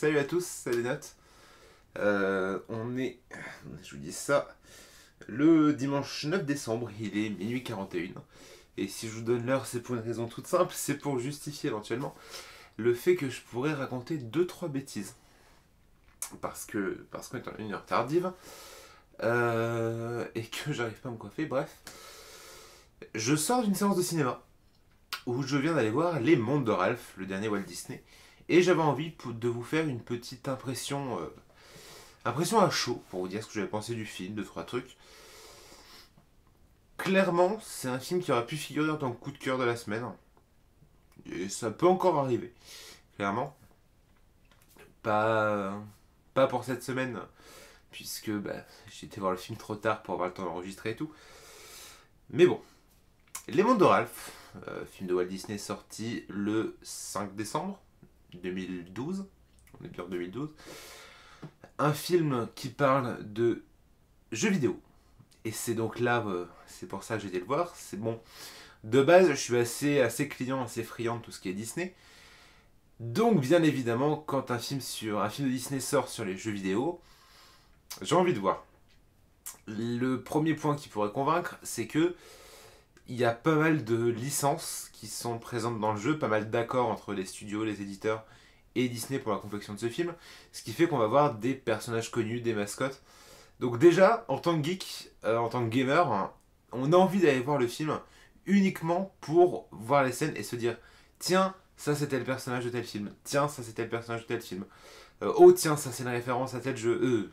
Salut à tous, c'est les notes. Je vous dis ça, le dimanche 9 décembre, il est minuit 41. Et si je vous donne l'heure, c'est pour une raison toute simple, c'est pour justifier éventuellement le fait que je pourrais raconter deux trois bêtises. Parce qu'on est en une heure tardive, et que j'arrive pas à me coiffer, bref. Je sors d'une séance de cinéma, où je viens d'aller voir Les Mondes de Ralph, le dernier Walt Disney. Et j'avais envie de vous faire une petite impression à chaud, pour vous dire ce que j'avais pensé du film, deux, trois trucs. Clairement, c'est un film qui aurait pu figurer dans le coup de cœur de la semaine. Et ça peut encore arriver. Clairement. Pas, pas pour cette semaine, puisque j'ai été voir le film trop tard pour avoir le temps d'enregistrer et tout. Mais bon. Les Mondes de Ralph, film de Walt Disney sorti le 5 décembre 2012. On est bien en 2012. Un film qui parle de jeux vidéo. Et c'est donc là, c'est pour ça que j'ai été le voir. C'est bon. De base, je suis assez client, assez friand de tout ce qui est Disney. Donc, bien évidemment, quand un film de Disney sort sur les jeux vidéo, j'ai envie de voir. Le premier point qui pourrait convaincre, c'est que il y a pas mal de licences qui sont présentes dans le jeu, pas mal d'accords entre les studios, les éditeurs et Disney pour la confection de ce film, ce qui fait qu'on va voir des personnages connus, des mascottes. Donc déjà, en tant que geek, en tant que gamer, hein, on a envie d'aller voir le film uniquement pour voir les scènes et se dire tiens, ça c'était le personnage de tel film, tiens, ça c'était le personnage de tel film, oh tiens, ça c'est une référence à tel jeu,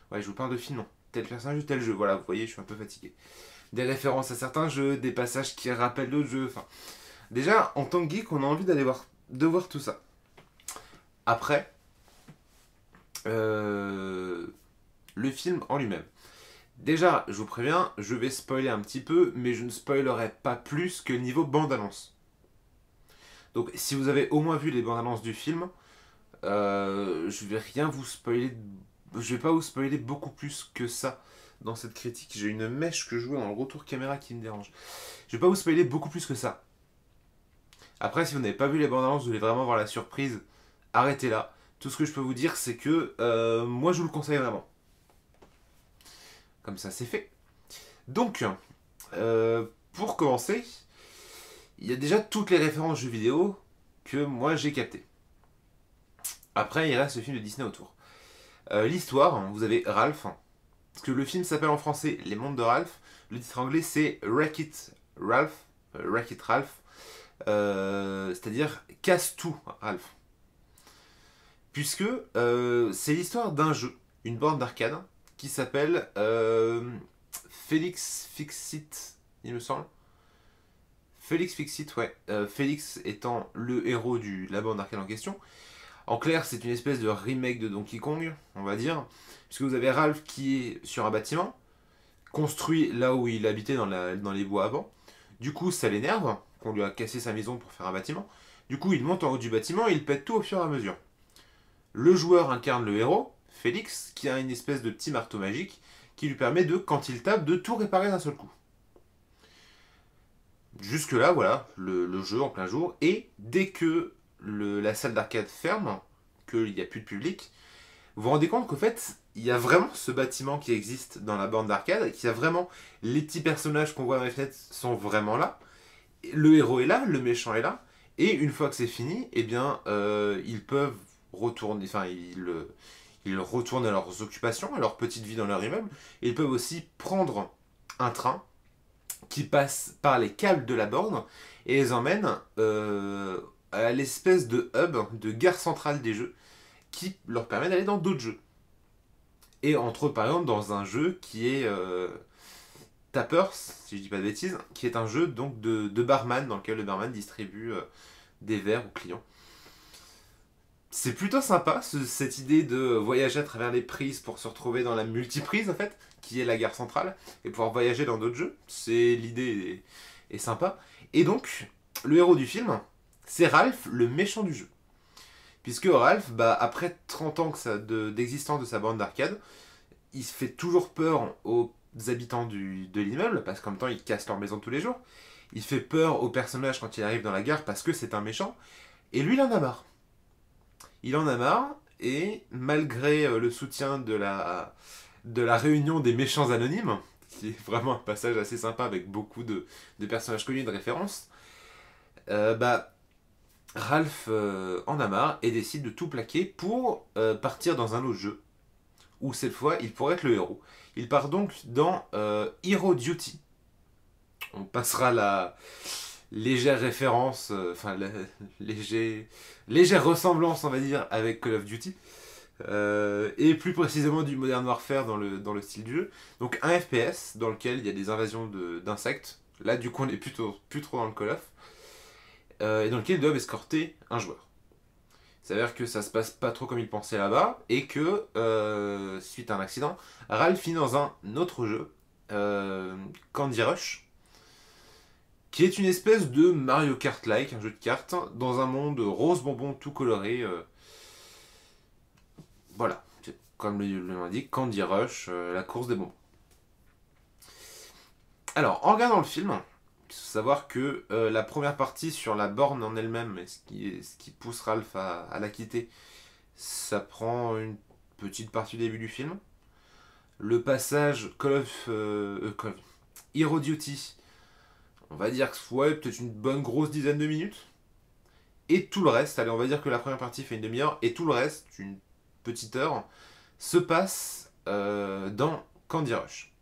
ouais, je vous parle de film, non, tel personnage de tel jeu, voilà, vous voyez, je suis un peu fatigué. Des références à certains jeux, des passages qui rappellent d'autres jeux, enfin... Déjà, en tant que geek, on a envie de voir tout ça. Après, le film en lui-même. Déjà, je vous préviens, je vais spoiler un petit peu, mais je ne spoilerai pas plus que le niveau bande-annonce. Donc, si vous avez au moins vu les bandes-annonces du film, je vais rien vous spoiler. Je vais pas vous spoiler beaucoup plus que ça dans cette critique. J'ai une mèche que je vois dans le retour caméra qui me dérange. Je vais pas vous spoiler beaucoup plus que ça. Après, si vous n'avez pas vu les bandes-annonces, vous voulez vraiment voir la surprise, arrêtez là. Tout ce que je peux vous dire, c'est que moi, je vous le conseille vraiment. Comme ça, c'est fait. Donc, pour commencer, il y a déjà toutes les références jeux vidéo que moi j'ai captées. Après, il reste le film de Disney autour. L'histoire, hein, vous avez Ralph, parce que le film s'appelle en français Les Mondes de Ralph. Le titre anglais c'est Wreck-It Ralph, Wreck-It Ralph, c'est-à-dire casse tout Ralph. Puisque c'est l'histoire d'un jeu, une borne d'arcade, qui s'appelle Félix Fix-It, il me semble. Félix Fix-It, ouais. Félix étant le héros de la borne d'arcade en question. En clair, c'est une espèce de remake de Donkey Kong, on va dire. Puisque vous avez Ralph qui est sur un bâtiment, construit là où il habitait dans les bois avant. Du coup, ça l'énerve, qu'on lui a cassé sa maison pour faire un bâtiment. Du coup, il monte en haut du bâtiment et il pète tout au fur et à mesure. Le joueur incarne le héros, Félix, qui a une espèce de petit marteau magique qui lui permet de, quand il tape, de tout réparer d'un seul coup. Jusque là, voilà, le jeu en plein jour. Et dès que la salle d'arcade ferme, qu'il n'y a plus de public, vous vous rendez compte qu'en fait, il y a vraiment ce bâtiment qui existe dans la borne d'arcade, qu'il y a vraiment les petits personnages qu'on voit dans les fenêtres sont vraiment là. Le héros est là, le méchant est là. Et une fois que c'est fini, eh bien, ils peuvent retourner, enfin, ils retournent à leurs occupations, à leur petite vie dans leur immeuble. Et ils peuvent aussi prendre un train qui passe par les câbles de la borne et les emmène à l'espèce de hub, de gare centrale des jeux, qui leur permet d'aller dans d'autres jeux. Et entre autres, par exemple, dans un jeu qui est Tappers, si je dis pas de bêtises, qui est un jeu donc de barman, dans lequel le barman distribue des verres aux clients. C'est plutôt sympa, cette idée de voyager à travers les prises pour se retrouver dans la multiprise, en fait, qui est la gare centrale, et pouvoir voyager dans d'autres jeux. L'idée est sympa. Et donc, le héros du film, c'est Ralph, le méchant du jeu. Puisque Ralph, après 30 ans d'existence de sa borne d'arcade, il se fait toujours peur aux habitants de l'immeuble, parce qu'en même temps, il casse leur maison tous les jours. Il fait peur aux personnages quand il arrive dans la gare, parce que c'est un méchant. Et lui, il en a marre. Il en a marre, et malgré le soutien de la réunion des méchants anonymes, qui est vraiment un passage assez sympa avec beaucoup de personnages connus de référence, bah, Ralph en a marre et décide de tout plaquer pour partir dans un autre jeu, où cette fois il pourrait être le héros. Il part donc dans Hero Duty. On passera la légère référence, enfin légère ressemblance on va dire avec Call of Duty. Et plus précisément du Modern Warfare dans le style du jeu. Donc un FPS dans lequel il y a des invasions d'insectes. Là du coup on est plus trop dans le Call of. Et dans lequel ils doivent escorter un joueur. Il s'avère que ça se passe pas trop comme ils pensaient là-bas et que suite à un accident, Ralph finit dans un autre jeu, Candy Rush, qui est une espèce de Mario Kart-like, un jeu de cartes, dans un monde rose bonbon tout coloré. Voilà, comme le nom indique, Candy Rush, la course des bonbons. Alors, en regardant le film, il faut savoir que la première partie sur la borne en elle-même, ce qui pousse Ralph à la quitter, ça prend une petite partie du début du film. Le passage Call of Hero Duty, on va dire que ouais, peut-être une bonne grosse dizaine de minutes. Et tout le reste, allez, on va dire que la première partie fait une demi-heure, et tout le reste, une petite heure, se passe dans Candy Rush.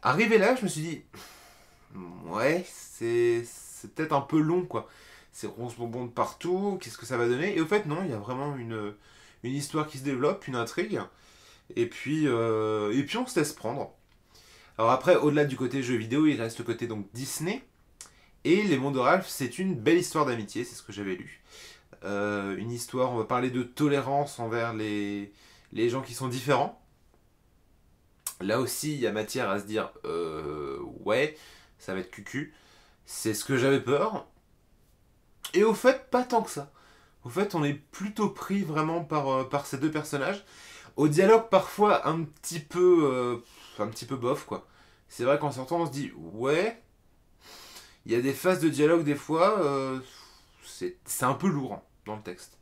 Arrivé là, je me suis dit, ouais, c'est peut-être un peu long, quoi. C'est rose bonbon de partout, qu'est-ce que ça va donner? Et au fait, non, il y a vraiment une histoire qui se développe, une intrigue, et puis on se laisse prendre. Alors après, au-delà du côté jeu vidéo, il reste le côté donc Disney, et Les Mondes de Ralph, c'est une belle histoire d'amitié, c'est ce que j'avais lu. Une histoire, on va parler de tolérance envers les gens qui sont différents. Là aussi, il y a matière à se dire, ouais, ça va être cucu. C'est ce que j'avais peur. Et au fait, pas tant que ça. Au fait, on est plutôt pris vraiment par ces deux personnages. Au dialogue, parfois, un petit peu bof, quoi. C'est vrai qu'en sortant, on se dit, ouais, il y a des phases de dialogue, des fois, c'est un peu lourd hein, dans le texte.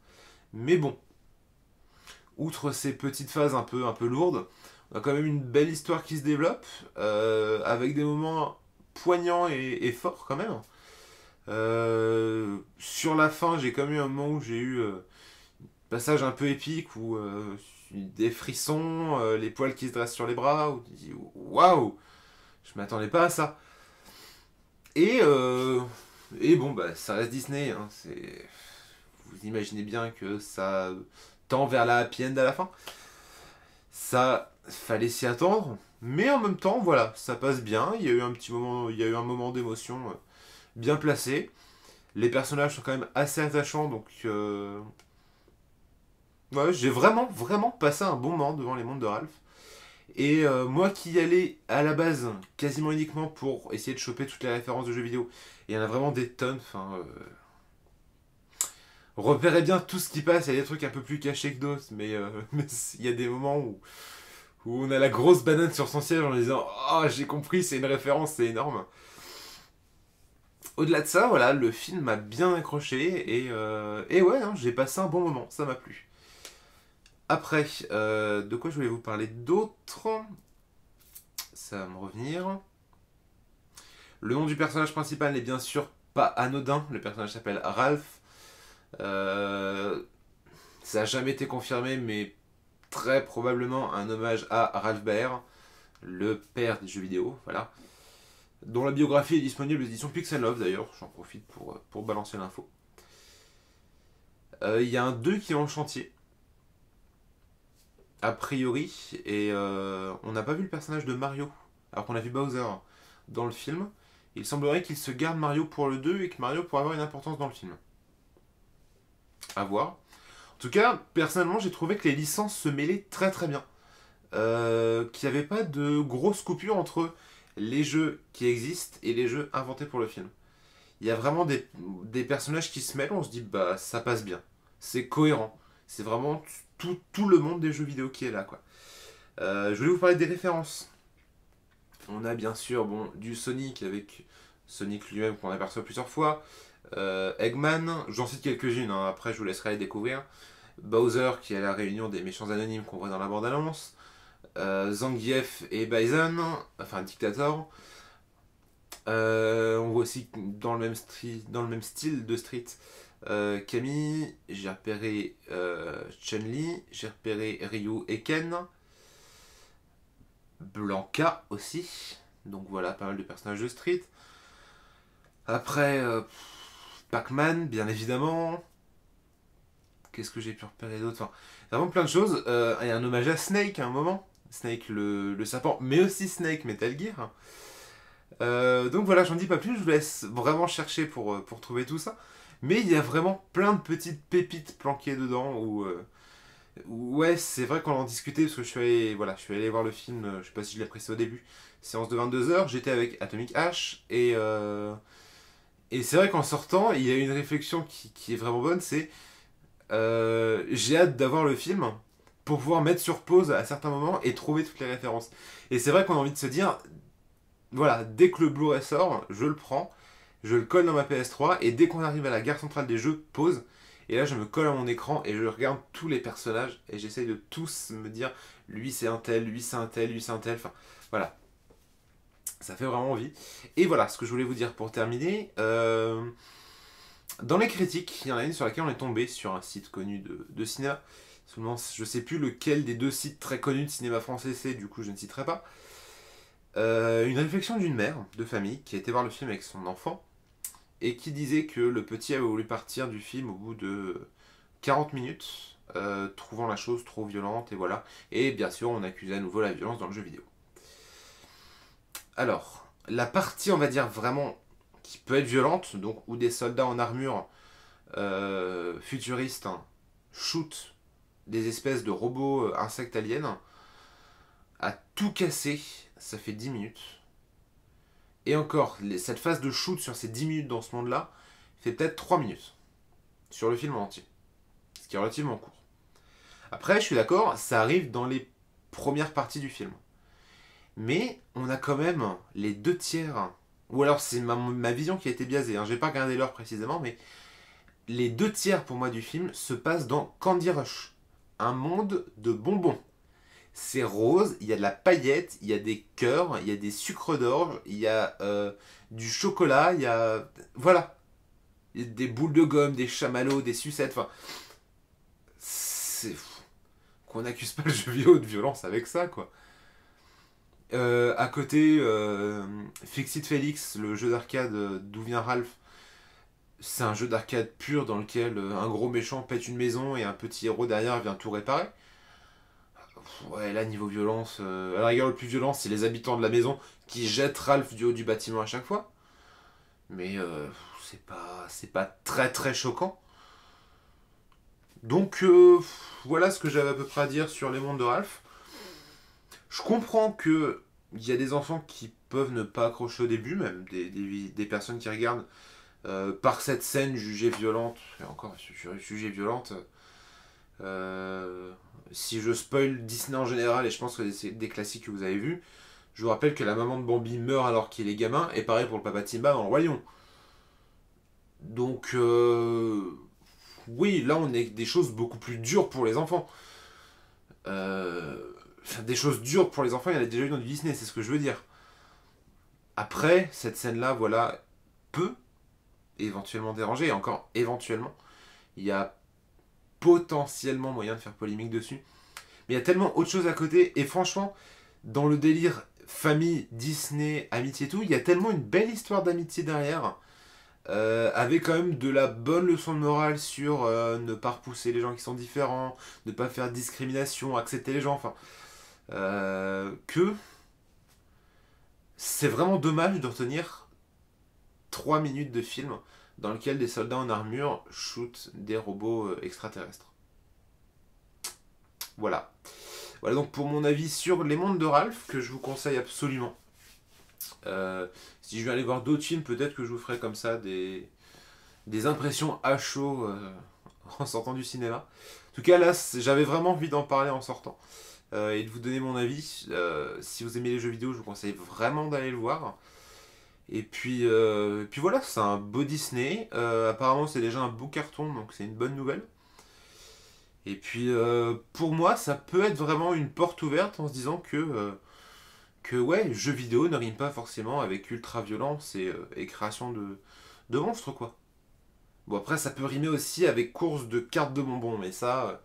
Mais bon, outre ces petites phases un peu lourdes, on a quand même une belle histoire qui se développe, avec des moments poignants et forts quand même. Sur la fin, j'ai quand même eu un moment où j'ai eu un passage un peu épique où des frissons, les poils qui se dressent sur les bras, où tu dis waouh, je m'attendais pas à ça. Et, euh, et bon, bah, ça reste Disney, hein, vous imaginez bien que ça tend vers la happy end à la fin. Ça, fallait s'y attendre, mais en même temps, voilà, ça passe bien. Il y a eu un petit moment, il y a eu un moment d'émotion bien placé. Les personnages sont quand même assez attachants, donc ouais, j'ai vraiment passé un bon moment devant les mondes de Ralph. Et moi qui y allais à la base quasiment uniquement pour essayer de choper toutes les références de jeux vidéo, il y en a vraiment des tonnes. Enfin, repérez bien tout ce qui passe. Il y a des trucs un peu plus cachés que d'autres, mais il y a des moments où on a la grosse banane sur son siège en disant oh j'ai compris, c'est une référence, c'est énorme. Au-delà de ça, voilà, le film m'a bien accroché et ouais, hein, j'ai passé un bon moment, ça m'a plu. Après, de quoi je voulais vous parler d'autre? Ça va me revenir. Le nom du personnage principal n'est bien sûr pas anodin. Le personnage s'appelle Ralph. Euh, Ça n'a jamais été confirmé, mais très probablement un hommage à Ralph Baer, le père des jeux vidéo, voilà. Dont la biographie est disponible aux éditions Pixel Love d'ailleurs. J'en profite pour balancer l'info. Il y a un 2 qui est en chantier. A priori, et on n'a pas vu le personnage de Mario, alors qu'on a vu Bowser dans le film. Il semblerait qu'il se garde Mario pour le 2 et que Mario pourrait avoir une importance dans le film. À voir. En tout cas, personnellement, j'ai trouvé que les licences se mêlaient très très bien. Qu'il n'y avait pas de grosse coupure entre les jeux qui existent et les jeux inventés pour le film. Il y a vraiment des personnages qui se mêlent, on se dit bah ça passe bien. C'est cohérent. C'est vraiment tout le monde des jeux vidéo qui est là, quoi. Je voulais vous parler des références. On a bien sûr bon, du Sonic avec Sonic lui-même qu'on aperçoit plusieurs fois. Eggman, j'en cite quelques-unes, hein, après je vous laisserai les découvrir. Bowser qui est à la réunion des méchants anonymes qu'on voit dans la bande-annonce, Zangief et Bison, enfin Dictator. On voit aussi dans le même style de Street Camille, j'ai repéré Chun-Li, j'ai repéré Ryu et Ken, Blanca aussi, donc voilà, pas mal de personnages de Street. Après, Pac-Man, bien évidemment. Qu'est-ce que j'ai pu repérer d'autre? Enfin, vraiment plein de choses. Il y a un hommage à Snake à un moment. Snake le serpent, mais aussi Snake Metal Gear. Donc voilà, j'en dis pas plus, je vous laisse vraiment chercher pour trouver tout ça. Mais il y a vraiment plein de petites pépites planquées dedans ouais, c'est vrai qu'on en discutait parce que je suis allé voir le film, je sais pas si je l'ai précisé au début, séance de 22 h, j'étais avec Atomic H et c'est vrai qu'en sortant, il y a une réflexion qui est vraiment bonne, c'est j'ai hâte d'avoir le film pour pouvoir mettre sur pause à certains moments et trouver toutes les références. Et c'est vrai qu'on a envie de se dire, voilà, dès que le Blu-ray sort, je le prends, je le colle dans ma PS3 et dès qu'on arrive à la gare centrale des jeux, pause. Et là, je me colle à mon écran et je regarde tous les personnages et j'essaye de tous me dire, lui c'est un tel, lui c'est un tel, lui c'est un tel. Enfin, voilà, ça fait vraiment envie. Et voilà, ce que je voulais vous dire pour terminer. Dans les critiques, il y en a une sur laquelle on est tombé sur un site connu de cinéma. Seulement, je sais plus lequel des deux sites très connus de cinéma français c'est, du coup je ne citerai pas. Une réflexion d'une mère de famille qui a été voir le film avec son enfant et qui disait que le petit avait voulu partir du film au bout de 40 minutes, trouvant la chose trop violente et voilà. Et bien sûr, on accusait à nouveau la violence dans le jeu vidéo. Alors, la partie, on va dire vraiment qui peut être violente, donc où des soldats en armure futuristes shootent des espèces de robots insectes aliens, à tout casser, ça fait 10 minutes. Et encore, cette phase de shoot sur ces 10 minutes dans ce monde-là fait peut-être 3 minutes sur le film en entier. Ce qui est relativement court. Après, je suis d'accord, ça arrive dans les premières parties du film. Mais on a quand même les 2 tiers, ou alors c'est ma vision qui a été biaisée, hein. J'ai pas regardé l'heure précisément, mais les 2 tiers pour moi du film se passent dans Candy Rush. Un monde de bonbons. C'est rose, il y a de la paillette, il y a des cœurs, il y a des sucres d'orge, il y a du chocolat, il y a... Voilà. Il y a des boules de gomme, des chamallows, des sucettes, enfin... C'est... Qu'on n'accuse pas le jeu vidéo de violence avec ça, quoi. À côté, Fix It Felix, le jeu d'arcade d'où vient Ralph, c'est un jeu d'arcade pur dans lequel un gros méchant pète une maison et un petit héros derrière vient tout réparer. Ouais, là, niveau violence, à la rigueur, le plus violent, c'est les habitants de la maison qui jettent Ralph du haut du bâtiment à chaque fois. Mais c'est pas très très choquant. Donc, voilà ce que j'avais à peu près à dire sur les mondes de Ralph. Je comprends que il y a des enfants qui peuvent ne pas accrocher au début, même des personnes qui regardent par cette scène jugée violente, et encore jugée violente. Si je spoil Disney en général, et je pense que c'est des classiques que vous avez vus, je vous rappelle que la maman de Bambi meurt alors qu'il est gamin, et pareil pour le papa de Simba dans le Roi Lion. Donc, oui, là on est des choses beaucoup plus dures pour les enfants. Enfin, des choses dures pour les enfants, il y en a déjà eu dans du Disney, c'est ce que je veux dire. Après, cette scène-là, voilà, peut éventuellement déranger, et encore éventuellement, il y a potentiellement moyen de faire polémique dessus. Mais il y a tellement autre chose à côté, et franchement, dans le délire famille, Disney, amitié et tout, il y a tellement une belle histoire d'amitié derrière, avec quand même de la bonne leçon de morale sur ne pas repousser les gens qui sont différents, ne pas faire de discrimination, accepter les gens, enfin, que c'est vraiment dommage de retenir 3 minutes de film dans lequel des soldats en armure shootent des robots extraterrestres. Voilà. Voilà donc pour mon avis sur les mondes de Ralph, que je vous conseille absolument. Si je vais aller voir d'autres films, peut-être que je vous ferai comme ça des impressions à chaud en sortant du cinéma. En tout cas là, j'avais vraiment envie d'en parler en sortant. Et de vous donner mon avis. Si vous aimez les jeux vidéo, je vous conseille vraiment d'aller le voir. Et puis voilà, c'est un beau Disney. Apparemment, c'est déjà un beau carton, donc c'est une bonne nouvelle. Et puis pour moi, ça peut être vraiment une porte ouverte en se disant que ouais, jeu vidéo ne rime pas forcément avec ultra-violence et création de monstres, quoi. Bon, après, ça peut rimer aussi avec course de cartes de bonbons, mais ça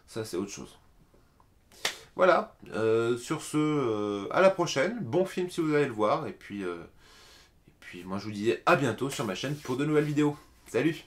c'est autre chose. Voilà, sur ce, à la prochaine. Bon film si vous allez le voir. Et puis moi, je vous dis à bientôt sur ma chaîne pour de nouvelles vidéos. Salut!